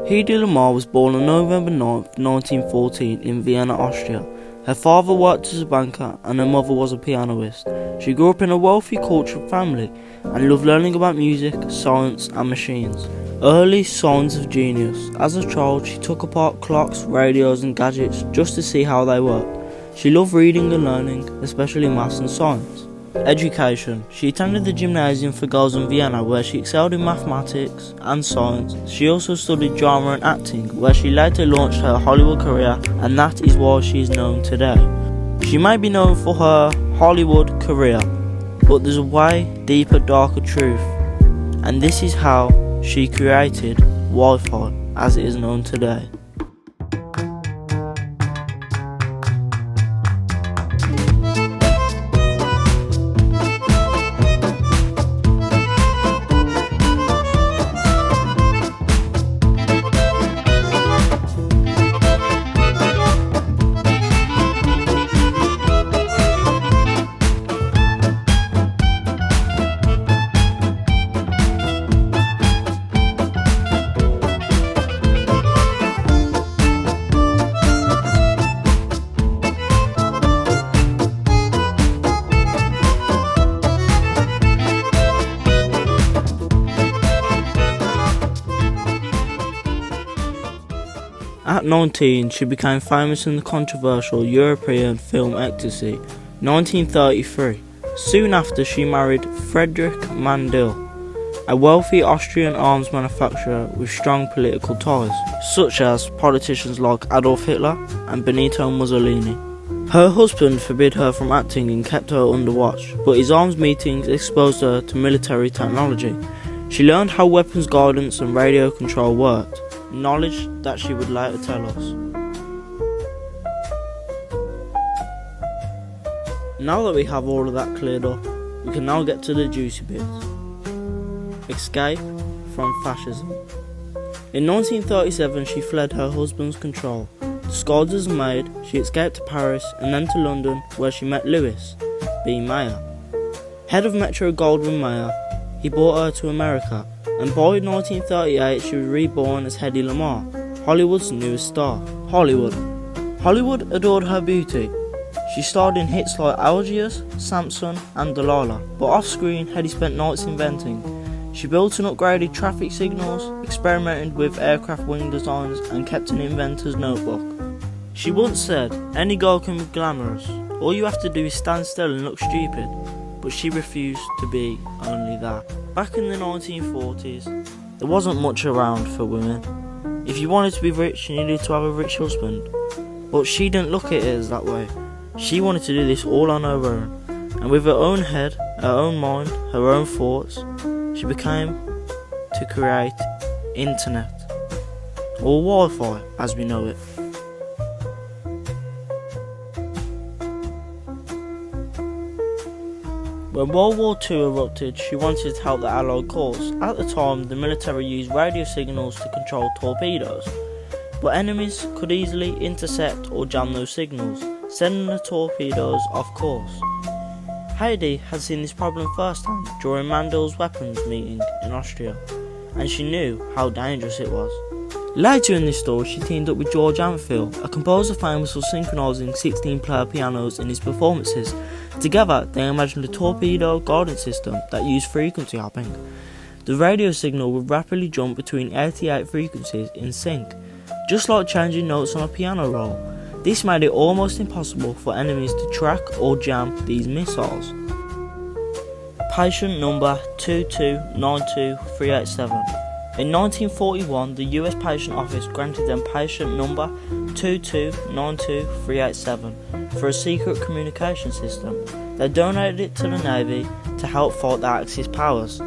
Hedy Lamarr was born on November 9th, 1914 in Vienna, Austria. Her father worked as a banker and her mother was a pianist. She grew up in a wealthy cultural family and loved learning about music, science and machines. Early signs of genius. As a child, she took apart clocks, radios and gadgets just to see how they worked. She loved reading and learning, especially maths and science. Education. She attended the gymnasium for girls in Vienna where she excelled in mathematics and science. She also studied drama and acting where she later launched her Hollywood career, and that is why she is known today. She may be known for her Hollywood career, but there's a way deeper, darker truth, and this is how she created Wi-Fi as it is known today. At 19, she became famous in the controversial European film Ecstasy, 1933. Soon after, she married Friedrich Mandel, a wealthy Austrian arms manufacturer with strong political ties, such as politicians like Adolf Hitler and Benito Mussolini. Her husband forbid her from acting and kept her under watch, but his arms meetings exposed her to military technology. She learned how weapons guidance and radio control worked, knowledge that she would later tell us. Now that we have all of that cleared up, we can now get to the juicy bits. Escape from fascism. In 1937 she fled her husband's control. Disguised as a maid, she escaped to Paris and then to London, where she met Louis B. Mayer. Head of Metro Goldwyn Mayer, he brought her to America, and by 1938 she was reborn as Hedy Lamarr, Hollywood's newest star. Hollywood adored her beauty. She starred in hits like Algiers, Samson and Delilah, but off screen Hedy spent nights inventing. She built and upgraded traffic signals, experimented with aircraft wing designs and kept an inventor's notebook. She once said, "Any girl can be glamorous, all you have to do is stand still and look stupid," but she refused to be only that. Back in the 1940s, there wasn't much around for women. If you wanted to be rich, you needed to have a rich husband. But she didn't look at it as that way. She wanted to do this all on her own. And with her own head, her own mind, her own thoughts, she began to create internet, or Wi-Fi as we know it. When World War II erupted, she wanted to help the Allied cause. At the time, the military used radio signals to control torpedoes, but enemies could easily intercept or jam those signals, sending the torpedoes off course. Hedy had seen this problem firsthand during Mandel's weapons meeting in Austria, and she knew how dangerous it was. Later in this story, she teamed up with George Anfield, a composer famous for synchronising 16-player pianos in his performances. Together, they imagined a torpedo guidance system that used frequency hopping. The radio signal would rapidly jump between 88 frequencies in sync, just like changing notes on a piano roll. This made it almost impossible for enemies to track or jam these missiles. Patient number 2292387. In 1941, the US Patent Office granted them patient number 2292387 for a secret communication system. They donated it to the Navy to help fight the Axis powers,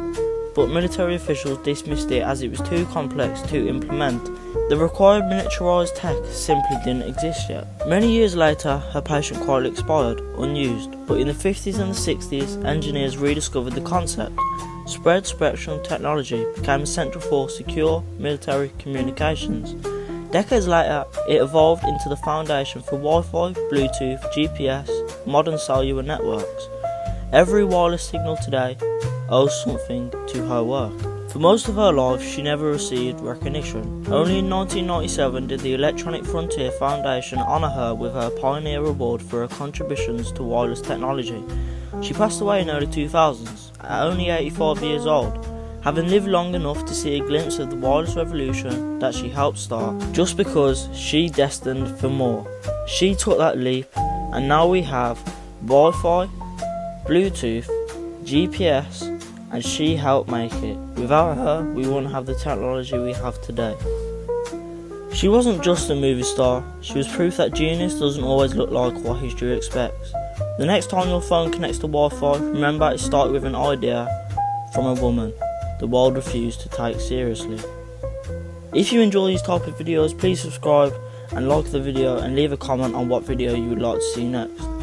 but military officials dismissed it as it was too complex to implement. The required miniaturized tech simply didn't exist yet. Many years later, her patent quietly expired, unused, but in the 50s and the 60s, engineers rediscovered the concept. Spread spectrum technology became essential for secure military communications. Decades later, it evolved into the foundation for Wi-Fi, Bluetooth, GPS, modern cellular networks. Every wireless signal today owes something to her work. For most of her life, she never received recognition. Only in 1997 did the Electronic Frontier Foundation honour her with her Pioneer Award for her contributions to wireless technology. She passed away in early 2000s, at only 85 years old, having lived long enough to see a glimpse of the wireless revolution that she helped start, just because she destined for more. She took that leap, and now we have Wi-Fi, Bluetooth, GPS, and she helped make it. Without her, we wouldn't have the technology we have today. She wasn't just a movie star, she was proof that genius doesn't always look like what history expects. The next time your phone connects to Wi-Fi, remember it started with an idea from a woman the world refused to take seriously. If you enjoy these type of videos, please subscribe and like the video and leave a comment on what video you would like to see next.